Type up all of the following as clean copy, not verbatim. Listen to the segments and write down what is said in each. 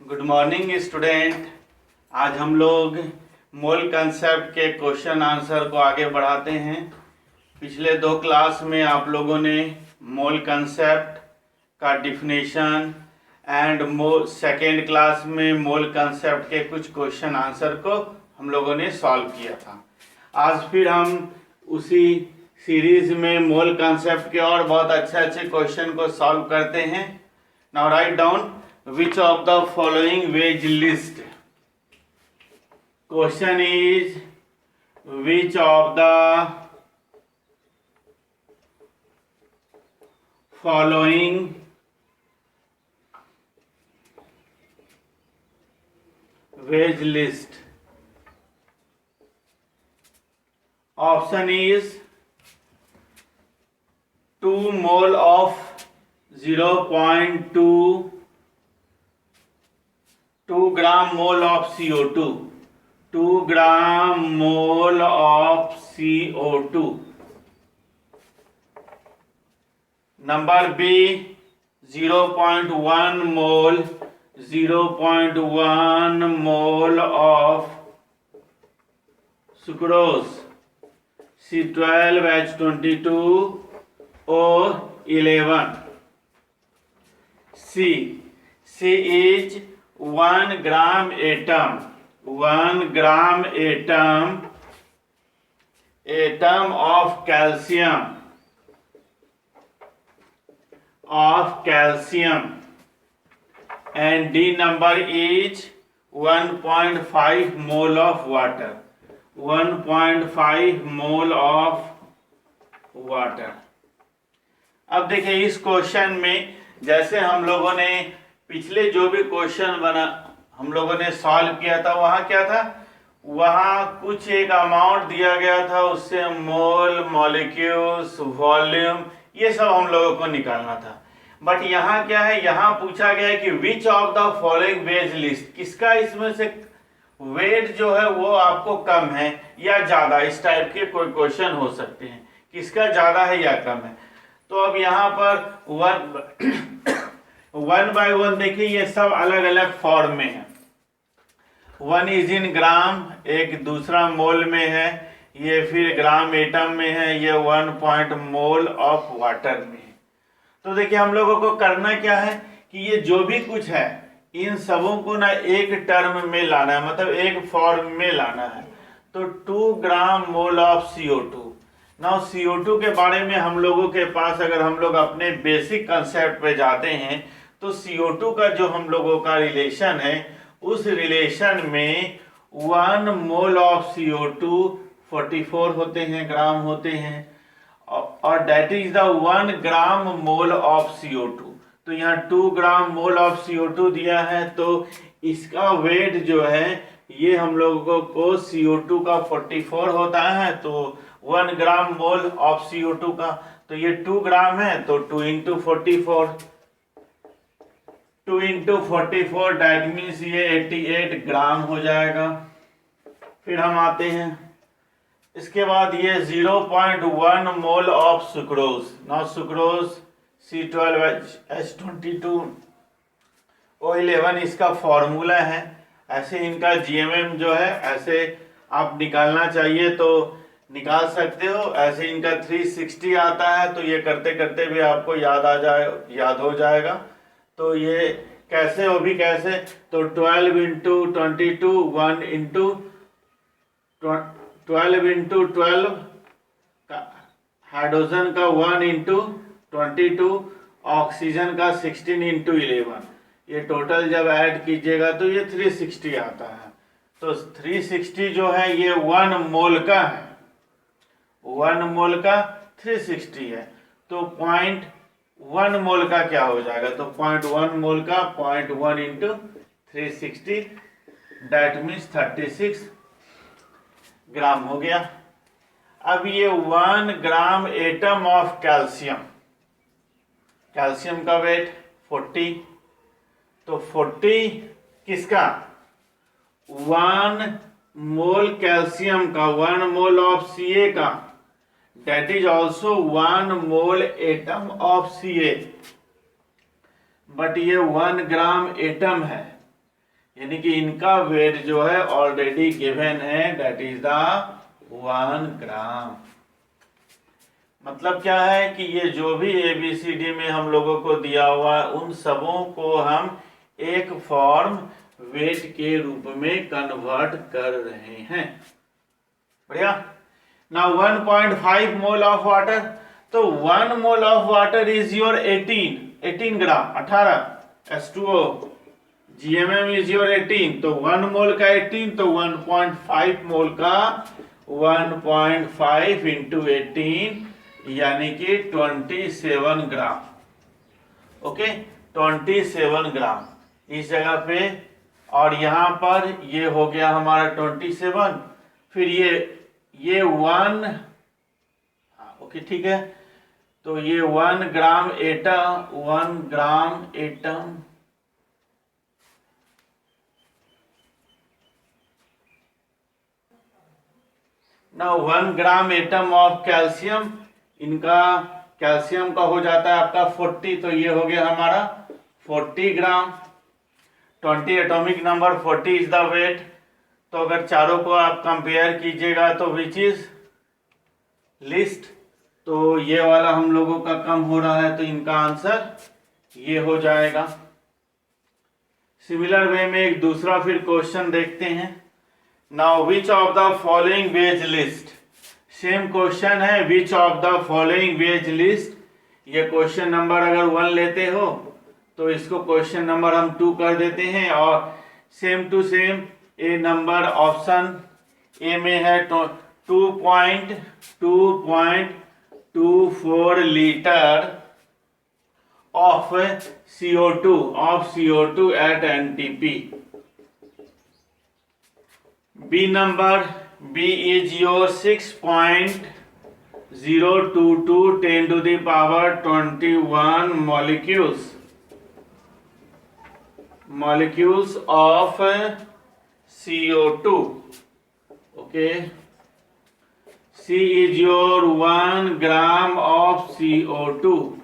Good morning student. आज हम लोग मोल कंसेप्ट के क्वेश्चन आंसर को आगे बढ़ाते हैं। पिछले दो क्लास में आप लोगों ने मोल कंसेप्ट का डिफिनेशन एंड सेकेंड क्लास में मोल कंसेप्ट के कुछ क्वेश्चन आंसर को हम लोगों ने सॉल्व किया था। आज फिर हम उसी सीरीज में मोल कंसेप्ट के और बहुत अच्छे क्वेश्चन को सॉल्व करते हैं। Now write down which of the following wage list. Question is which of the following wage list. Option is 2 mole of 0.2 gram mole of CO2, 2 gram mole of CO2. Number B 0.1 mole of sucrose, C12H22O11. C is 1 gram atom of calcium and D number is 1.5 mole of water, 1.5 mole of water. अब देखिए इस question में जैसे हम लोगों ने पिछले जो भी क्वेश्चन हम लोगों ने सॉल्व किया था, वहाँ क्या था, वहाँ कुछ एक अमाउंट दिया गया था, उससे मोल, मॉलिक्यूल्स, वॉल्यूम ये सब हम लोगों को निकालना था। बट यहाँ क्या है, यहाँ पूछा गया है कि विच of the following weighs list, किसका इसमें से वेट जो है वो आपको कम है या ज्यादा, इस टाइप के कोई क्वेश्चन हो सकते हैं, किसका ज्यादा है या कम है। तो अब यहाँ पर वन बाय वन देखिए ये सब अलग अलग फॉर्म में है। 1 इज इन ग्राम, एक दूसरा मोल में है, ये फिर ग्राम एटम में है, ये 1 पॉइंट मोल ऑफ वाटर में है। तो देखिए हम लोगों को करना क्या है कि ये जो भी कुछ है इन सबों को ना एक टर्म में लाना है, मतलब एक फॉर्म में लाना है। तो 2 ग्राम mole of CO2। Now CO2 के बारे में हम लोगों के पास अगर हम लोग अपने बेसिक कंसेप्ट पे जाते हैं तो CO2 का जो हम लोगों का रिलेशन है, उस रिलेशन में 1 मोल ऑफ CO2 44 होते हैं, ग्राम होते हैं, और that is the 1 gram mole of CO2। तो यहाँ 2 ग्राम मोल ऑफ CO2 दिया है, तो इसका वेट जो है ये हम लोगों को CO2 का 44 होता है, तो 1 ग्राम मोल ऑफ CO2 का, तो ये 2 ग्राम है, तो 2 इंटू 44, 2 इंटू 44 डेट मीन्स ये 88 ग्राम हो जाएगा। फिर हम आते हैं, इसके बाद ये 0.1 mole of sucrose. Now sucrose C12H22O11 इसका फॉर्मूला है। ऐसे इनका GMM जो है ऐसे आप निकालना चाहिए तो निकाल सकते हो। ऐसे इनका 360 आता है, तो ये करते करते भी आपको याद हो जाएगा। तो ये कैसे, वो भी कैसे, तो 12 इंटू 22, 1 इंटू 12 इंटू 12 हाइड्रोजन का 1 इंटू 22, ऑक्सीजन का 16 इंटू 11, ये टोटल जब ऐड कीजिएगा तो ये 360 आता है। तो 360 जो है ये 1 मोल का है, 1 मोल का 360 है, तो 0.1 मोल का क्या हो जाएगा, तो 0.1 मोल का 0.1 इंटू 360 डेट मीन्स 36 ग्राम हो गया। अब ये 1 gram atom of calcium, calcium का वेट 40, तो 40 किसका, 1 मोल कैल्शियम का, 1 मोल ऑफ Ca का, that is also 1 mole atom of Ca, but ये 1 ग्राम एटम है, यानी कि इनका वेट जो है ऑलरेडी गिवन है, दैट इज द 1 ग्राम। मतलब क्या है कि ये जो भी ABCD में हम लोगों को दिया हुआ है उन सबों को हम एक फॉर्म वेट के रूप में कन्वर्ट कर रहे हैं। बढ़िया। नाउ 1.5 मोल ऑफ वाटर, तो 1 mole of water is your 18 gram, 18 H2O, GMM is your 18, तो 1 मोल का 18, तो 1.5 मोल का 1.5 इंटू 18 यानी कि 27 ग्राम। ओके, 27 ग्राम इस जगह पे, और यहां पर ये हो गया हमारा 27, फिर ये 1, ओके ठीक है, तो ये 1 ग्राम एटम, 1 ग्राम एटम ना 1 ग्राम एटम ऑफ कैल्शियम, इनका कैल्शियम का हो जाता है आपका 40, तो ये हो गया हमारा 40 gram. 20 atomic number, 40 is the weight. तो अगर चारों को आप कंपेयर कीजिएगा तो विच इज लिस्ट, तो ये वाला हम लोगों का कम हो रहा है, तो इनका आंसर ये हो जाएगा। सिमिलर वे में एक दूसरा फिर क्वेश्चन देखते हैं। Now which of the following weighs least, same question है, which of the following weighs least. ये क्वेश्चन नंबर अगर 1 लेते हो तो इसको क्वेश्चन नंबर हम 2 कर देते हैं, और same to same A number option A में है 2.24 litre of CO2 at NTP। B number, B is your 6.022 10 to the power 21 molecules of CO2। okay, C is your 1 gram of CO2,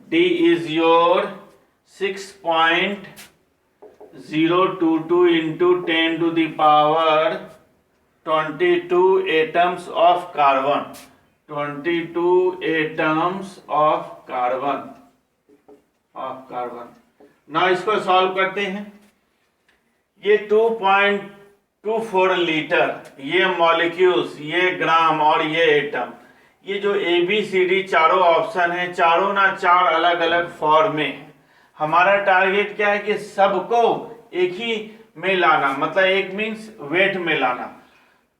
D is your 6.022 into 10 to the power 22 atoms of carbon, 22 atoms of carbon। ना इसको solve करते हैं। ये 2.24 litre, ये molecules, ये ग्राम और ये atom, ये जो ABCD चारों ऑप्शन है, चारों ना 4 अलग अलग फॉर्म में। हमारा टारगेट क्या है कि सबको एक ही में लाना, मतलब एक मीन्स वेट में लाना।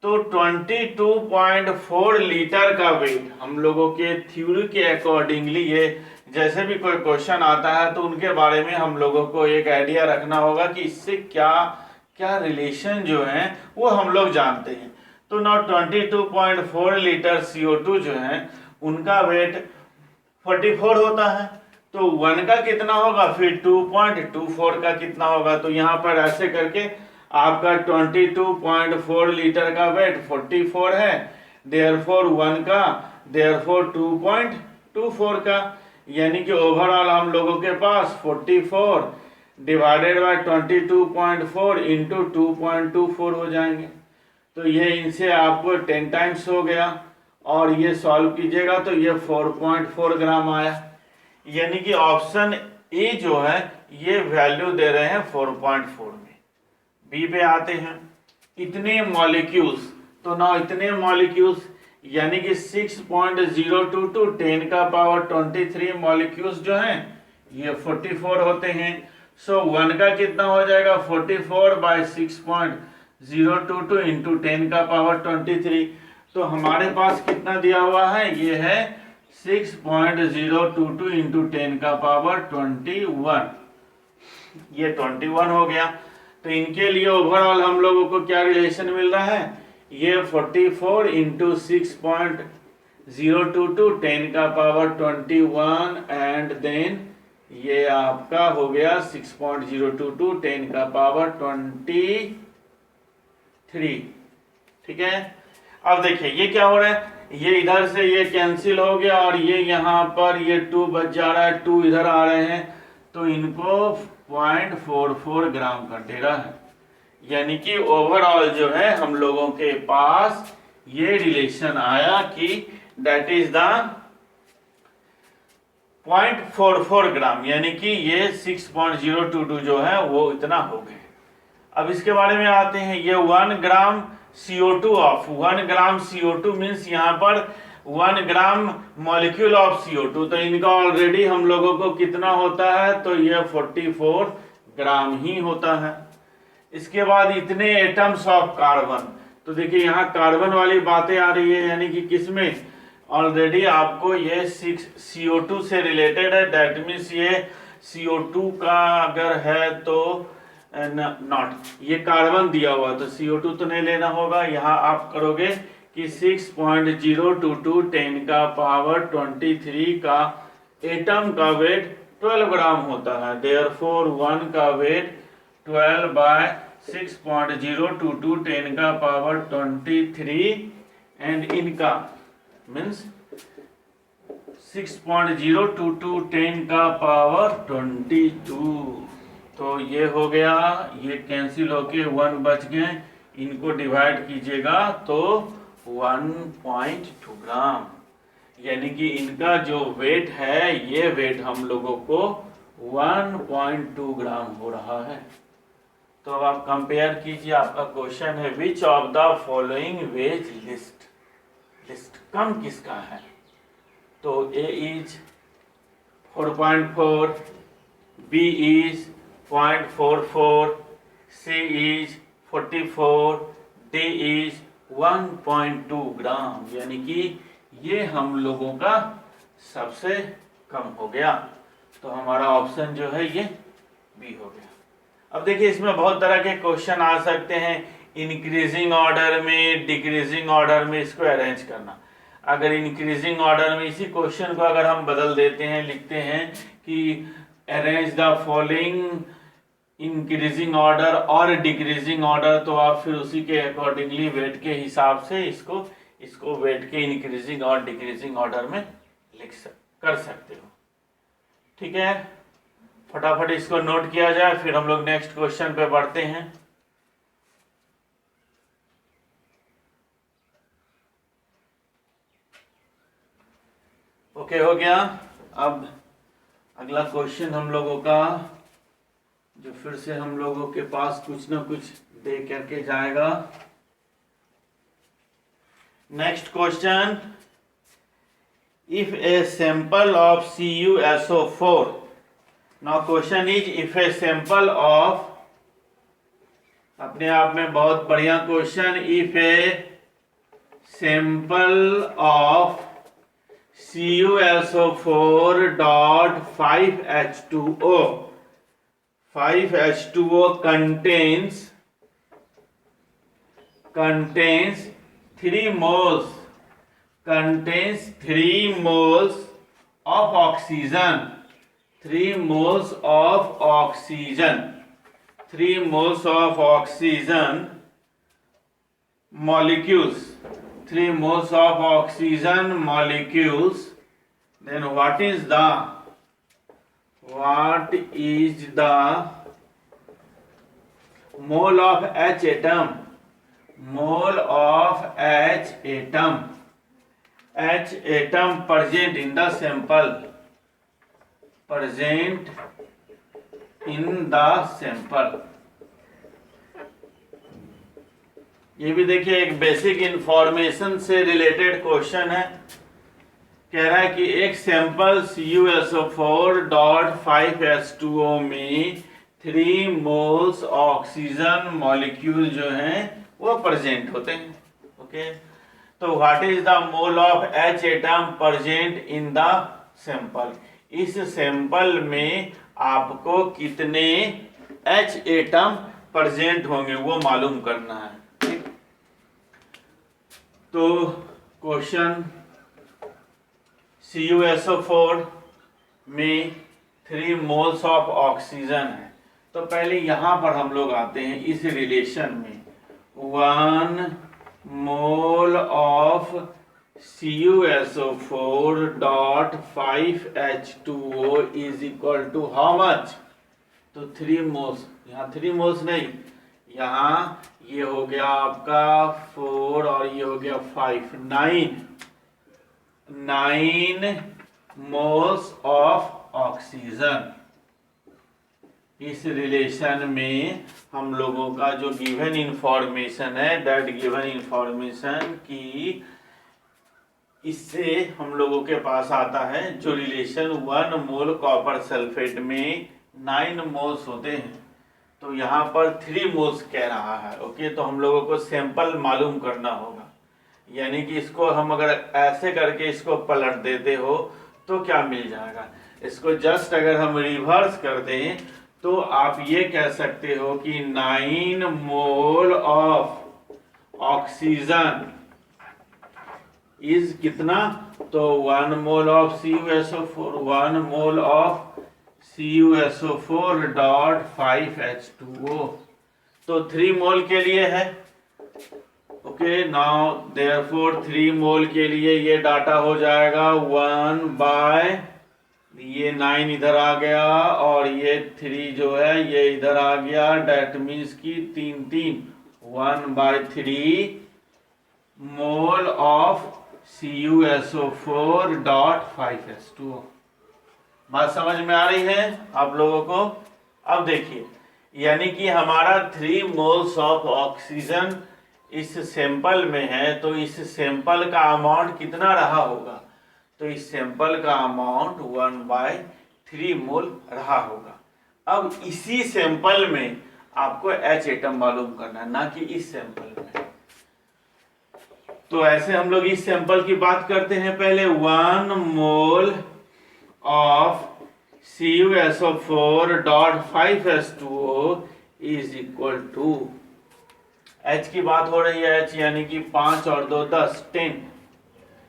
तो 22.4 लीटर का वेट हम लोगों के थ्योरी के अकॉर्डिंगली, ये जैसे भी कोई क्वेश्चन आता है तो उनके बारे में हम लोगों को एक आइडिया रखना होगा कि इससे क्या क्या रिलेशन जो है वो हम लोग जानते हैं। तो ना 22.4 लीटर CO2 जो है उनका वेट 44 होता है, तो 1 का कितना होगा, फिर 2.24 का कितना होगा। तो यहाँ पर ऐसे करके आपका 22.4 लीटर का वेट 44 है, देयरफॉर 1 का, देयरफॉर 2.24 का, यानी कि ओवरऑल हम लोगों के पास 44 डिवाइडेड बाय 22.4 इंटू 2.24 हो जाएंगे। तो ये इनसे आपको 10 टाइम्स हो गया, और ये सॉल्व कीजिएगा तो ये 4.4 ग्राम आया। यानी कि ऑप्शन ए जो है ये वैल्यू दे रहे हैं 4.4 में। बी पे आते हैं, इतने मॉलिक्यूल्स, तो ना इतने मॉलिक्यूल्स यानी कि 6.022 10 का पावर 23 मॉलिक्यूल्स जो हैं ये 44 होते हैं। सो 1 का कितना हो जाएगा, 44 बाय 6.022 इंटू 10 का पावर 23। तो हमारे पास कितना दिया हुआ है, ये है 6.022 इंटू 10 का पावर 21, ये 21 हो गया। तो इनके लिए ओवरऑल हम लोगों को क्या रिलेशन मिल रहा है, ये 44 इंटू 6.022 10 का पावर 21 एंड देन ये आपका हो गया 6.022 10 का पावर 23। ठीक है, अब देखिए ये क्या हो रहा है, ये इधर से ये कैंसिल हो गया और ये यहाँ पर ये 2 बच जा रहा है, 2 इधर आ रहे हैं, तो इनको 0.44 ग्राम कर दे रहा है। यानी कि ओवरऑल जो है हम लोगों के पास ये रिलेशन आया कि दैट इज द 0.44 ग्राम, यानी कि ये 6.022 जो है वो इतना हो गए। अब इसके बारे में आते हैं, ये 1 ग्राम CO2 of 1 gram CO2 means यहाँ पर 1 ग्राम मॉलिक्यूल ऑफ CO2, तो इनका ऑलरेडी हम लोगों को कितना होता है, तो ये 44 ग्राम ही होता है। इसके बाद इतने एटम्स ऑफ कार्बन, तो देखिए यहाँ कार्बन वाली बातें आ रही है, यानी कि किसमें ऑलरेडी आपको ये 6 CO2 से रिलेटेड है, दैट मीन्स ये CO2 का अगर है तो नॉट, ये कार्बन दिया हुआ तो CO2 तो नहीं लेना होगा। यहाँ आप करोगे कि 6.022 10 का पावर 23 का एटम का वेट 12 ग्राम होता है, देयरफॉर 1 का वेट 12 बाय 6.022 10 का पावर 23 एंड इनका मीन्स 6.022 10 का पावर 22, तो ये हो गया, ये कैंसिल होके 1 बच गए, इनको डिवाइड कीजिएगा तो 1.2 ग्राम, यानी कि इनका जो वेट है ये वेट हम लोगों को 1.2 ग्राम हो रहा है। तो अब आप कंपेयर कीजिए, आपका क्वेश्चन है which of the following weighs least कम किसका है, तो A is 4.4, B is 0.44, C is 44, D is 1.2 gram, यानी कि ये हम लोगों का सबसे कम हो गया। तो हमारा ऑप्शन जो है ये बी हो गया। अब देखिए इसमें बहुत तरह के क्वेश्चन आ सकते हैं, इंक्रीजिंग ऑर्डर में, डिक्रीजिंग ऑर्डर में इसको अरेंज करना। अगर इंक्रीजिंग ऑर्डर में इसी क्वेश्चन को अगर हम बदल देते हैं, लिखते हैं कि arrange the following increasing order और डिक्रीजिंग ऑर्डर, तो आप फिर उसी के अकॉर्डिंगली वेट के हिसाब से इसको वेट के इंक्रीजिंग और डिक्रीजिंग ऑर्डर में कर सकते हो। ठीक है, फटाफट इसको नोट किया जाए, फिर हम लोग नेक्स्ट क्वेश्चन पे बढ़ते हैं। ओके, हो गया। अब अगला क्वेश्चन हम लोगों का जो फिर से हम लोगों के पास कुछ ना कुछ दे करके जाएगा। Next question, if a sample of CuSO4, now question is if a sample of, अपने आप में बहुत बढ़िया question, if a sample of CuSO4 dot 5H2O 5H2O contains 3 moles of oxygen, 3 moles of oxygen, 3 moles of oxygen molecules, 3 moles of oxygen molecules, then what is the mole of H atom, mole of H atom present in the sample, ये भी देखिए एक basic information से related question है। कह रहा है कि एक सैंपल CuSO4 डॉट 5H2O में 3 मोल्स ऑक्सीजन मॉलिक्यूल जो हैं वो प्रेजेंट होते हैं। ओके, तो what is the mole of H atom present in the sample, इस सैंपल में आपको कितने H एटम प्रेजेंट होंगे वो मालूम करना है। ठीक, तो क्वेश्चन CuSO4 में 3 मोल्स ऑफ ऑक्सीजन है, तो पहले यहां पर हम लोग आते हैं इस रिलेशन में, 1 mole of CuSO4.5H2O is equal to how much? तो 3 मोल्स, यहाँ 3 मोल्स नहीं, यहाँ ये हो गया आपका 4 और ये हो गया 5, 9 मोल्स ऑफ ऑक्सीजन। इस रिलेशन में हम लोगों का जो गिवन इंफॉर्मेशन है, दैट गिवन इंफॉर्मेशन की इससे हम लोगों के पास आता है जो रिलेशन 1 मोल कॉपर सल्फेट में 9 मोल्स होते हैं, तो यहाँ पर 3 मोल्स कह रहा है। ओके, तो हम लोगों को सैंपल मालूम करना होगा, यानी कि इसको हम अगर ऐसे करके इसको पलट देते हो तो क्या मिल जाएगा। इसको जस्ट अगर हम रिवर्स कर दें तो आप ये कह सकते हो कि 9 मोल ऑफ ऑक्सीजन इज कितना, तो 1 mole of CuSO4, 1 mole of CuSO4.5H2O, तो 3 मोल के लिए है। ओके, नाउ देयरफॉर 3 मोल के लिए ये डाटा हो जाएगा 1 बाय, ये 9 इधर आ गया और ये 3 जो है ये इधर आ गया, डेट मीन्स की 3 1/3 मोल ऑफ CuSO4.5H2O। बात समझ में आ रही है आप लोगों को? अब देखिए, यानी कि हमारा 3 मोल्स ऑफ ऑक्सीजन इस सैंपल में है, तो इस सैंपल का अमाउंट कितना रहा होगा, तो इस सैंपल का अमाउंट 1/3 मोल रहा होगा। अब इसी सैंपल में आपको H एटम मालूम करना है, ना कि इस सैंपल में। तो ऐसे हम लोग इस सैंपल की बात करते हैं। पहले 1 mole of CuSO4.5H2O is equal to, H की बात हो रही है, H यानी कि 5 और 2 10,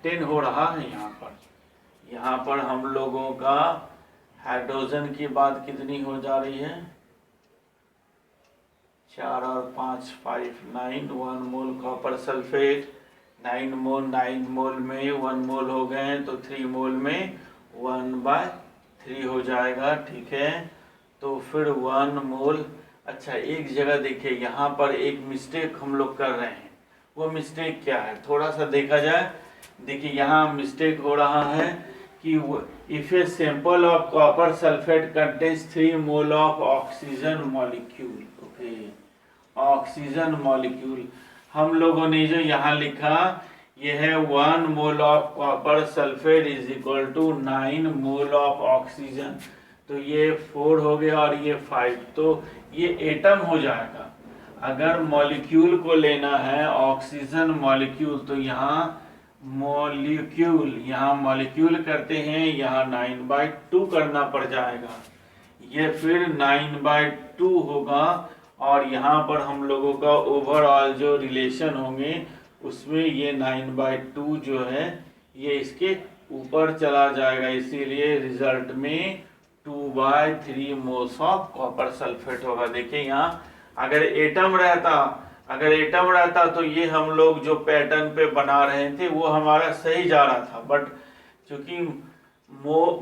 10 हो रहा है। यहाँ पर हम लोगों का हाइड्रोजन की बात कितनी हो जा रही है, 4 और 5 5 9, 1 मोल कॉपर सल्फेट, 9 मोल में 1 मोल हो गए, तो 3 मोल में 1/3 हो जाएगा। ठीक है, तो फिर 1 मोल, अच्छा एक जगह देखिए, यहाँ पर एक मिस्टेक हम लोग कर रहे हैं। वो मिस्टेक क्या है, थोड़ा सा देखा जाए। देखिए यहाँ मिस्टेक हो रहा है कि if a sample of copper sulphate contains 3 mole of oxygen molecule. Okay, oxygen molecule हम लोगों ने जो यहाँ लिखा ये है 1 mole of copper sulphate is equal to 9 mole of oxygen, तो ये 4 हो गया और ये 5, तो ये एटम हो जाएगा। अगर मॉलिक्यूल को लेना है ऑक्सीजन मॉलिक्यूल, तो यहाँ मॉलिक्यूल, यहाँ मॉलिक्यूल करते हैं, यहाँ 9/2 करना पड़ जाएगा, ये फिर 9/2 होगा, और यहाँ पर हम लोगों का ओवरऑल जो रिलेशन होंगे उसमें ये 9/2 जो है ये इसके ऊपर चला जाएगा, इसीलिए रिजल्ट में 2/3 मोल्स ऑफ कॉपर सल्फेट होगा। देखिए यहाँ अगर एटम रहता तो ये हम लोग जो पैटर्न पे बना रहे थे वो हमारा सही जा रहा था, बट चूंकि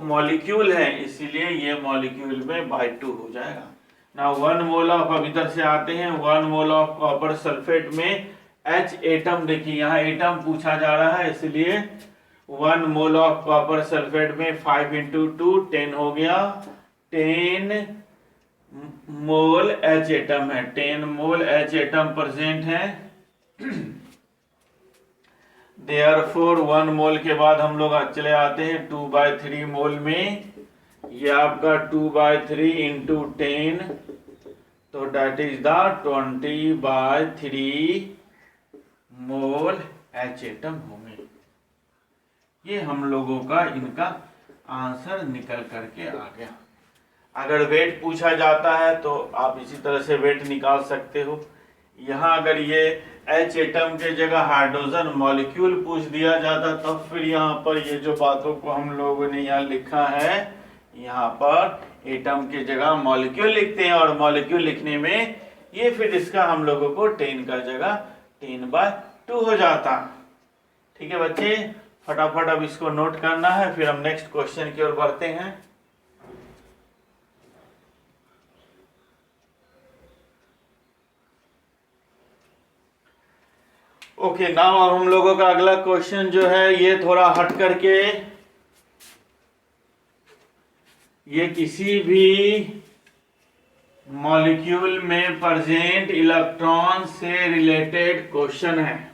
मॉलिक्यूल है इसीलिए ये मॉलिक्यूल में बाय 2 हो जाएगा ना। 1 मोल ऑफ, अब इधर से आते हैं, 1 मोल ऑफ कॉपर सल्फेट में H एटम, देखिए यहाँ एटम पूछा जा रहा है, इसलिए 1 मोल ऑफ कॉपर सल्फेट में 5 × 2 10 हो गया, 10 मोल H एटम है, 10 मोल H एटम प्रेजेंट है। देयरफॉर 1 मोल के बाद हम लोग चले आते हैं 2/3 मोल में, ये आपका 2/3 × 10, तो that is the 20/3 mole H atom होंगे। ये हम लोगों का इनका आंसर निकल करके आ गया। अगर वेट पूछा जाता है तो आप इसी तरह से वेट निकाल सकते हो। यहाँ अगर ये H एटम के जगह हाइड्रोजन मॉलिक्यूल पूछ दिया जाता तब फिर यहाँ पर ये जो बातों को हम लोगों ने यहाँ लिखा है, यहाँ पर एटम के जगह मॉलिक्यूल लिखते हैं, और मॉलिक्यूल लिखने में ये फिर इसका हम लोगों को 10 का जगह 10/2 हो जाता। ठीक है बच्चे, फटाफट अब इसको नोट करना है, फिर हम नेक्स्ट क्वेश्चन की ओर बढ़ते हैं। ओके नाउ अब हम लोगों का अगला क्वेश्चन जो है ये थोड़ा हट करके, ये किसी भी मॉलिक्यूल में प्रेजेंट इलेक्ट्रॉन से रिलेटेड क्वेश्चन है।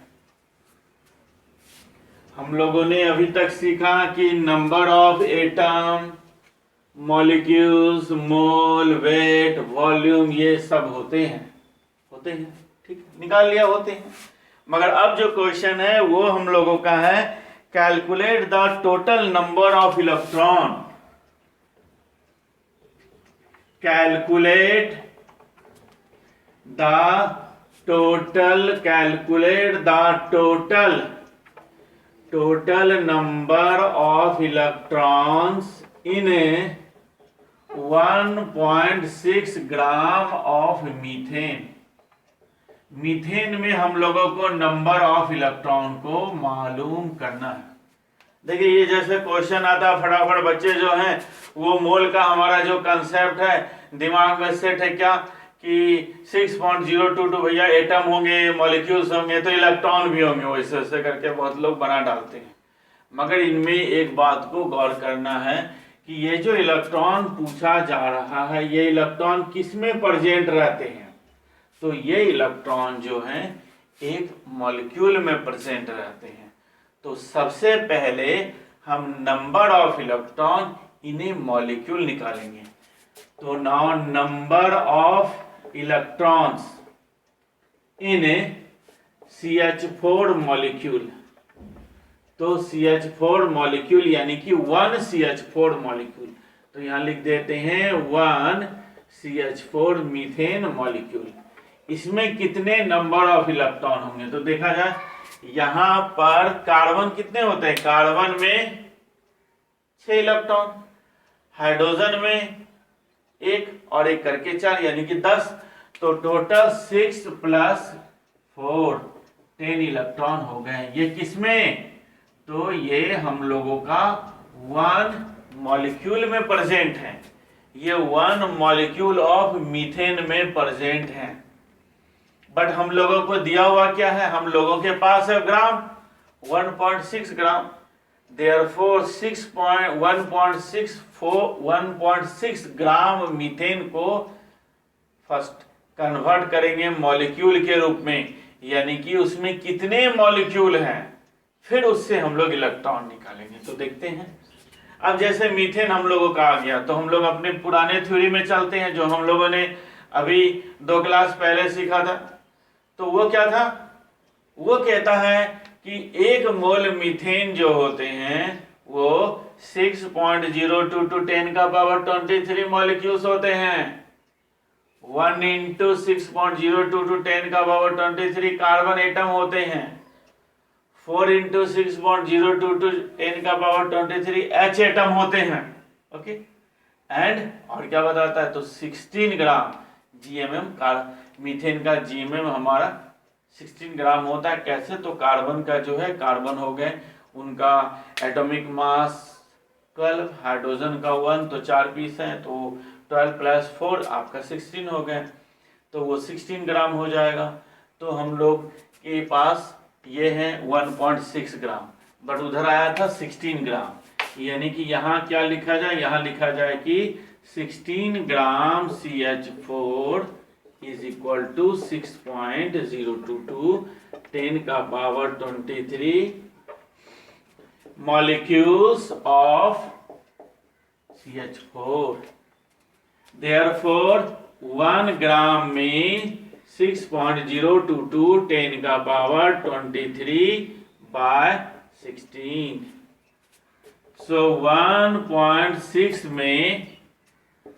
हम लोगों ने अभी तक सीखा कि number of atom, molecules, mole, weight, volume, ये सब होते हैं ठीक, निकाल लिया, होते हैं। मगर अब जो क्वेश्चन है वो हम लोगों का है, calculate the total number of electron, calculate the total number of electrons in a 1.6 gram of methane. Methane में हम लोगों को नंबर ऑफ इलेक्ट्रॉन को मालूम करना है। देखिए ये जैसे क्वेश्चन आता है, फटाफट बच्चे जो हैं वो मोल का हमारा जो कंसेप्ट है दिमाग में सेट है क्या कि 6.022 भैया एटम होंगे, मॉलिक्यूल्स होंगे तो इलेक्ट्रॉन भी होंगे, वैसे वैसे करके बहुत लोग बना डालते हैं। मगर इनमें एक बात को गौर करना है कि ये जो इलेक्ट्रॉन पूछा जा रहा है, ये इलेक्ट्रॉन किस में प्रेजेंट रहते हैं? तो ये इलेक्ट्रॉन जो हैं एक मॉलिक्यूल में प्रेजेंट रहते हैं। तो सबसे पहले हम number of electron in A molecule निकालेंगे। तो now number of electrons in A CH4 molecule, तो CH4 मॉलिक्यूल यानी कि 1 CH4 मॉलिक्यूल, तो यहां लिख देते हैं 1 CH4 मीथेन मॉलिक्यूल। इसमें कितने नंबर ऑफ इलेक्ट्रॉन होंगे? तो देखा जाए यहां पर कार्बन कितने होते हैं? कार्बन में 6 इलेक्ट्रॉन, हाइड्रोजन में 1 और 1 करके 4 यानी कि 10, तो टोटल 6 + 4 10 इलेक्ट्रॉन हो गए। ये किसमें? तो ये हम लोगों का 1 मॉलिक्यूल में प्रेजेंट है, ये 1 मॉलिक्यूल ऑफ मीथेन में प्रेजेंट है। बट हम लोगों को दिया हुआ क्या है? हम लोगों के पास है ग्राम, 1.6 ग्राम। देयरफॉर 1.6 ग्राम मीथेन को फर्स्ट कन्वर्ट करेंगे मॉलिक्यूल के रूप में, यानी कि उसमें कितने मॉलिक्यूल हैं, फिर उससे हम लोग इलेक्ट्रॉन निकालेंगे। तो देखते हैं। अब जैसे मीथेन हम लोगों का आ गया, तो हम लोग अपने पुराने थ्योरी में चलते हैं जो हम लोगों ने अभी 2 क्लास पहले सीखा था। तो वो क्या था? वो कहता है कि 1 मोल मीथेन जो होते हैं वो 6.02 × 10⁻23 मॉलिक्यूल्स होते हैं। 1 × 6.02 × 10⁻23 कार्बन एटम होते हैं। 4 × 6.02 × 10⁻23 H एटम होते हैं। ओके, एंड और क्या बताता है? तो 16 ग्राम GMM का मीथेन का GMM हमारा 16 ग्राम होता है। कैसे? तो कार्बन का जो है, कार्बन हो गए उनका एटॉमिक मास 12, हाइड्रोजन का 1, तो 4 पीस हैं, तो 12 + 4 आपका 16 हो गए, तो वो 16 ग्राम हो जाएगा। तो हम लोग के पास ये है 1.6 ग्राम, बट उधर आया था 16 ग्राम, यानी कि यहाँ क्या लिखा जाए? यहाँ लिखा जाए कि 16 ग्राम CH4 is equal to 6.022 10⁻23 molecules of CH4। Therefore 1 ग्राम में 6.022 10⁻23/16। So 1.6 में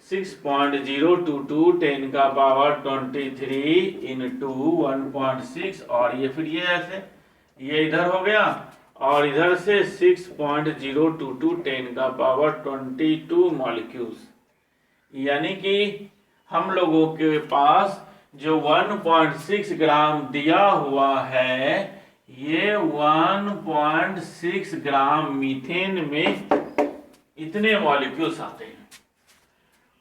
6.022 10⁻23 into 1.6, और ये फिर ये ऐसे ये इधर हो गया, और इधर से 6.022 10⁻22 मॉलिक्यूल्स, यानी कि हम लोगों के पास जो 1.6 ग्राम दिया हुआ है, ये 1.6 ग्राम मीथेन में इतने मॉलिक्यूल्स आते हैं।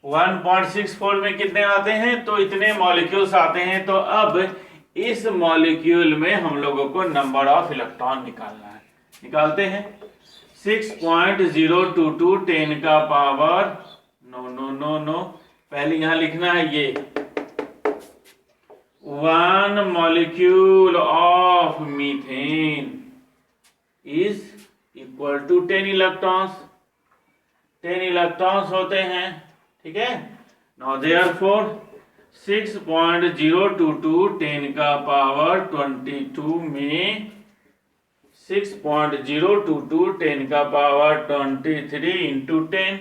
1.64 में कितने आते हैं? तो इतने मॉलिक्यूल्स आते हैं। तो अब इस मॉलिक्यूल में हम लोगों को नंबर ऑफ इलेक्ट्रॉन निकालना है। निकालते हैं। 6.022 10 का पावर नो, पहले यहां लिखना है ये 1 molecule of methane is equal to 10 electrons। 10 electrons होते हैं, ठीक है। Now therefore 6.022 10 का पावर 22 में 6.022 10 का पावर 23 इंटू 10,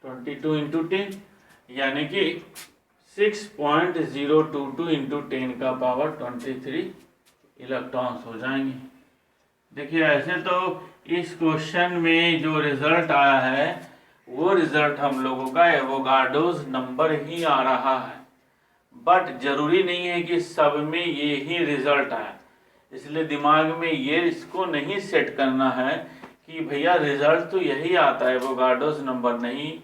22 इंटू 10 यानी कि 6.022 इंटू 10 का पावर 23 इलेक्ट्रॉन्स हो जाएंगे। देखिए ऐसे तो इस क्वेश्चन में जो रिजल्ट आया है वो रिजल्ट हम लोगों का एवोगाड्रोस नंबर ही आ रहा है, बट जरूरी नहीं है कि सब में ये ही रिजल्ट आए। इसलिए दिमाग में ये इसको नहीं सेट करना है कि भैया रिजल्ट तो यही आता है, एवोगाड्रोस नंबर नहीं।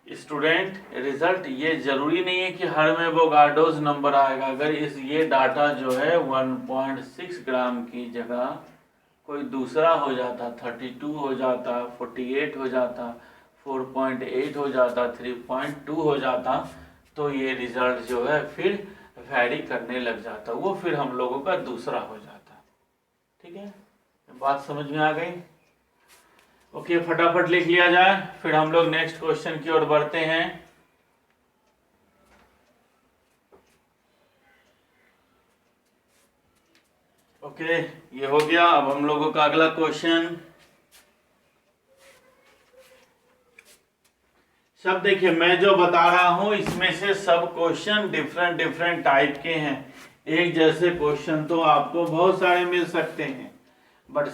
स्टूडेंट, रिजल्ट ये जरूरी नहीं है कि हर में एवोगाड्रोस नंबर आएगा। अगर ये डाटा जो है 1.6 ग्राम की जगह कोई दूसरा हो जाता, 32 हो जाता, 48 हो जाता, 4.8 हो जाता, 3.2 हो जाता, तो ये रिजल्ट जो है फिर वैरी करने लग जाता, वो फिर हम लोगों का दूसरा हो जाता। ठीक है, बात समझ में आ गई? ओके, फटाफट लिख लिया जाए, फिर हम लोग नेक्स्ट क्वेश्चन की ओर बढ़ते हैं। ओके, ये हो गया। अब हम लोगों का अगला क्वेश्चन। सब देखिए, मैं जो बता रहा हूं इसमें से सब क्वेश्चन डिफरेंट टाइप के हैं। एक जैसे क्वेश्चन तो आपको बहुत सारे मिल सकते हैं, बट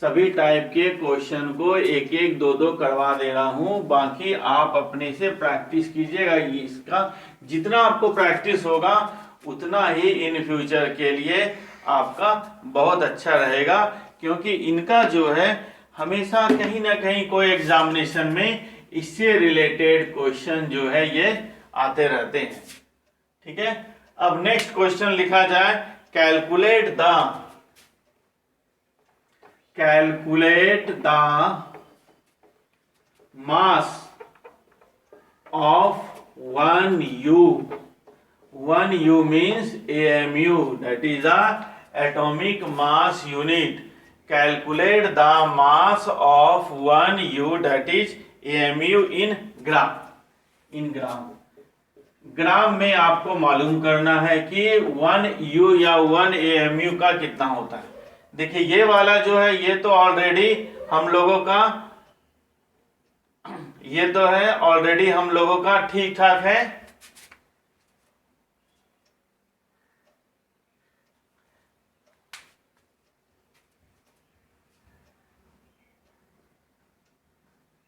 सभी टाइप के क्वेश्चन को एक एक दो करवा दे रहा हूं। बाकी आप अपने से प्रैक्टिस कीजिएगा। इसका जितना आपको प्रैक्टिस होगा उतना ही इन फ्यूचर के लिए आपका बहुत अच्छा रहेगा, क्योंकि इनका जो है हमेशा कहीं ना कहीं कोई एग्जामिनेशन में इससे रिलेटेड क्वेश्चन जो है ये आते रहते हैं। ठीक है, अब नेक्स्ट क्वेश्चन लिखा जाए, calculate the mass of 1U। 1U means AMU, that is a atomic mass unit. Calculate the mass of 1U, that is AMU in ग्राम। ग्राम में आपको मालूम करना है कि 1U या 1 AMU का कितना होता है। देखिए ये वाला जो है ये तो ऑलरेडी हम लोगों का ठीक ठाक है।